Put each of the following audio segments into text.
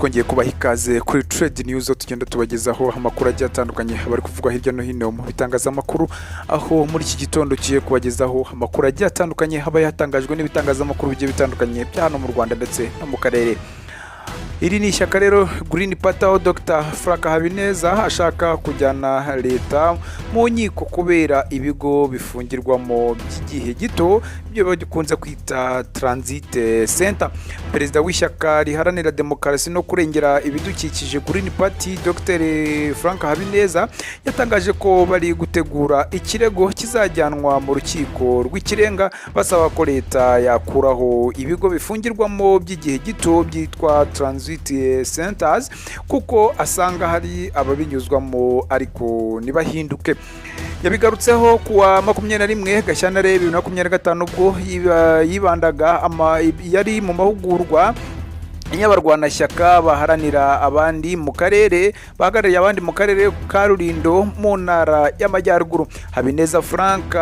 twongeye kubaha ikaze kuri Trade News tugenda tubagezaho amakuru agiye atandukanye bari kuvugwa hirya no hino mu bitangazamakuru, aho muri iki gitondo kiye kubagezaho amakuru agiye atandukanye haba yatangajwe n'ibitangazamakuru bigiye bitandukanye bya hano mu Rwanda ndetse no mu karere. Iri ni ishyaka rero Green Party aho Dr. Habineza ashaka kujyana Leta mu nkiko kubera ibigo bifungirwamo by'igihe gito byo bakunze kwita Transit Center. Perezida w'ishyaka riharanira demokarasi no kurengera ibidukikije Green Party Dr. Habineza yatangaje ko bari gutegura ikirego kizajyanwa mu rukiko rw'ikirenga basaba ko Leta yakuraho ibigo bifungirwamo by'igihe gito byitwa Transit Centers kuko asanga hari ababinyuzwamo ariko nibahinduke. Yabigarutseho kuwa 21 Gashyantare 2025 ubwo yibandaga yari mu mahugurwa y'abarwanashyaka baharanira abandi mu karere bahagarariye abandi mu karere ka Rulindo mu ntara y'Amajyaruguru. Habineza Frank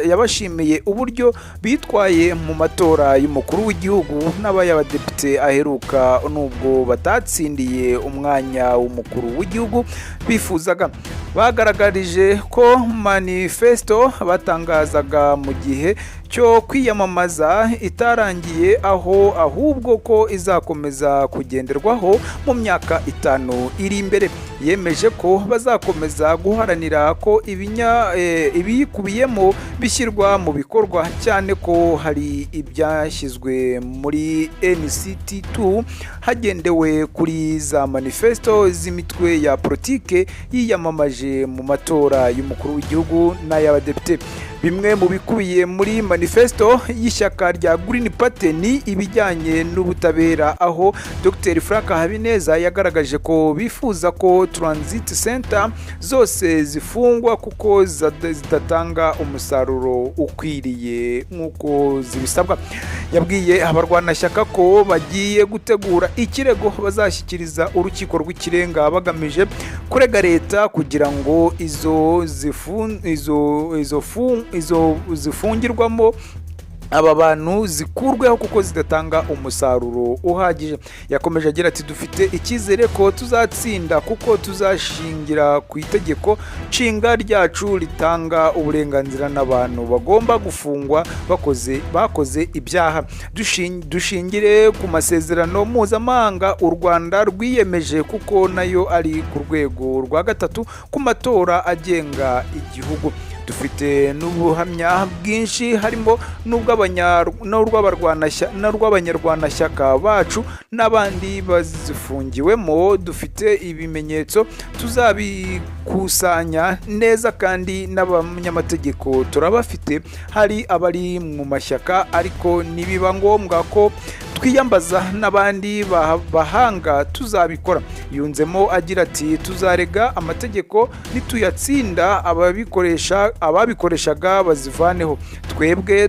yabashimiye uburyo bitwaye mu matora y'umukuru w'igihugu n'abayabadepite aheruka nubwo batatsindiye umwanya w'umukuru w'igihugu bifuzaga. Bagaragarije ko manifesto batangazaga mu gihe cyo kwiyamamaza itarangiye aho ahubwo ko izakomeza kugenderwaho mu myaka 5 iri imbere. Yemeje ko bazakomeza guharanira ko ibikubiyemo bishyirwa mu bikorwa, cyane ko hari ibyashyizwe muri NCT2 hagendewe kuri za manifesto z'imitwe ya politike yiyamamaje mu matora y'umukuru w'igihugu n'ay'abadepite. Bimwe mu bikubiye muri manifesto y'ishyaka rya Green Party ni ibijyanye n'ubutabera, aho Dr. Habineza yagaragaje ko bifuza ko Transit Center zose zifungwa kuko zidatanga umusaruro ukwiriye nk'uko zibisabwa. Yabwiye abarwanashyaka ko bagiye gutegura ikirego bazashyikiriza urukiko rw'ikirenga bagamije kurega Leta kugira ngo izo zifungirwamo aba bantu zikurweho kuko zidatanga umusaruro uhagije. Yakomeje agira ati dufite icyizere ko tuzatsinda kuko tuzashingira ku itegeko nshinga ryacu ritanga uburenganzira n'abantu bagomba gufungwa bakoze ibyaha. Dushingire ku masezerano mpuzamahanga u Rwanda rwiyemeje kuko nayo ari ku rwego rwa 3 ku matora agenga igihugu. Dufite n'ubuhamya bwinshi harimo n'urw'abanyarwanashyaka bacu n'abandi bazifungiwemo. Dufite ibimenyetso tuzabikusanya neza kandi n'abanyamategeko turabafite. Hari abari mu mashyaka ariko nibiba ngombwa ko twiyambaza n'abandi bahanga tuzabikora. Yunzemo agira ati tuzarega amategeko nituyatsinda ababikoreshaga bazivaneho. Twebwe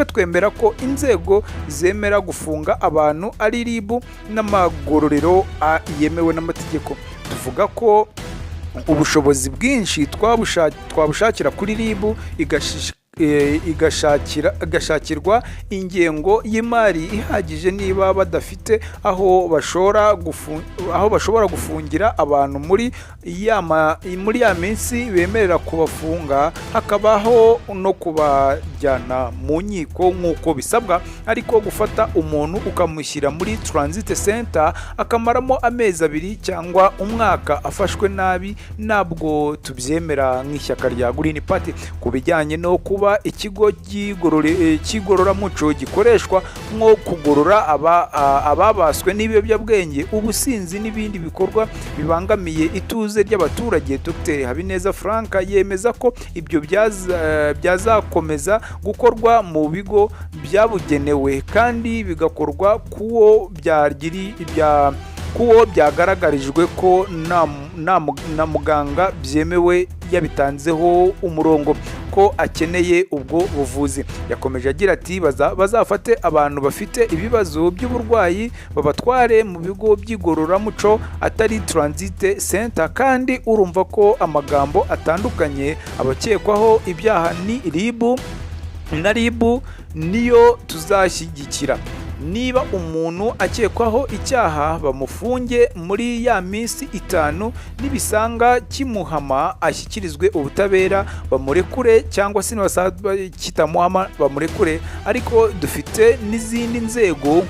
twemera ko inzego zemera gufunga abantu ari ribu n'amagororero yemewe n'amategeko. Tuvuga ko ubushobozi bwinshi twabushakira kuri ribu igashakirwa ingengo y'imari ihagije niba badafite aho bashobora gufungira abantu muri ya minsi bemerera kubafunga, hakabaho no kubajyana mu nkiko nk'uko bisabwa. Ariko gufata umuntu ukamushyira muri Transit Center akamaramo amezi 2 cyangwa umwaka afashwe nabi ntabwo tubyemera nk'ishyaka rya Green Party. Ku bijyanye no kuba ikigo cy'igororamuco gikoreshwa nko kugorora ababaswe n'ibiyobyabwenge, ubusinzi n'ibindi bikorwa bibangamiye ituze ry'abaturage, Dr. Habineza Frank yemeza ko ibyo byazakomeza gukorwa mu bigo byabugenewe kandi bigakorwa kuwo byagaragarijwe ko na muganga byemewe yabitanzeho umurongo ko akeneye ubwo buvuzi. Yakomeje agira ati bazafate abantu bafite ibibazo by'uburwayi babatware mu bigo by'igororamuco atari Transit Center. Kandi urumva ko amagambo atandukanye abakekwaho ibyaha ni ribu niyo tuzashyigikira. niba umuntu akekwaho icyaha bamufunge muri ya minsi 5, nibisanga kimuhama ashyikirizwe ubutabera bamurekure, cyangwa se nibasaba kitamuhama bamurekure. Ariko dufite n'izindi nzego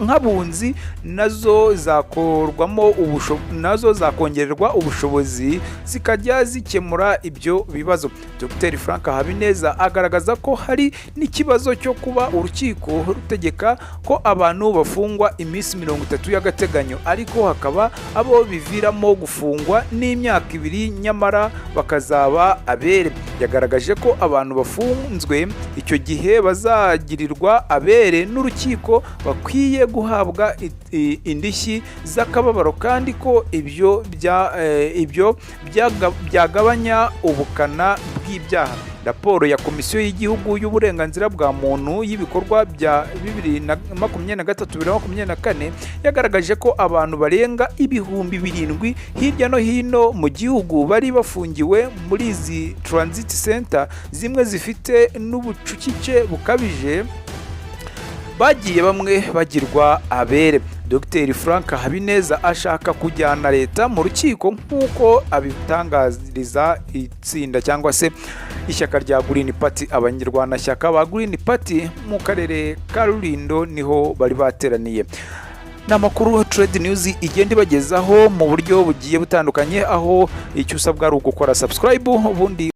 nk'abunzi nazo zakongererwa ubushobozi zikajya zikemura ibyo bibazo. Dr Frank Habineza agaragaza ko hari n'ikibazo cyo kuba urukiko rutegeka ko abantu bafungwa iminsi 30 y'agateganyo, ariko hakaba abo biviramo gufungwa n'imyaka 2 nyamara bakazaba abere. Yagaragaje ko abantu bafunzwe icyo gihe bazagirirwa abere n'urukiko bakwiye guhabwa indishyi z'akababaro, kandi ko ibyo byagabanya ubukana bw'ibyaha. Raporo ya Komisiyo y'Igihugu y'Uburenganzira bwa Muntu y'ibikorwa bya 2023-2024 yagaragaje ko abantu barenga 7,000 hirya no hino mu gihugu bari bafungiwe muri izi transit center, zimwe zifite n'ubucucike bukabije, bagiye bamwe bagirwa abere. Dr Frank Habineza ashaka kujyana Leta mu rukiko nk'uko abitangariza itsinda cyangwa se ishyaka rya Green Party. Abanyarwanashyaka ba Green Party mu karere ka Rulindo niho bari bateraniye. Namakuru Trade News igenda ibagezaho mu buryo bugiye butandukanye, aho icyo usabwa ari ugukora subscribe ubundi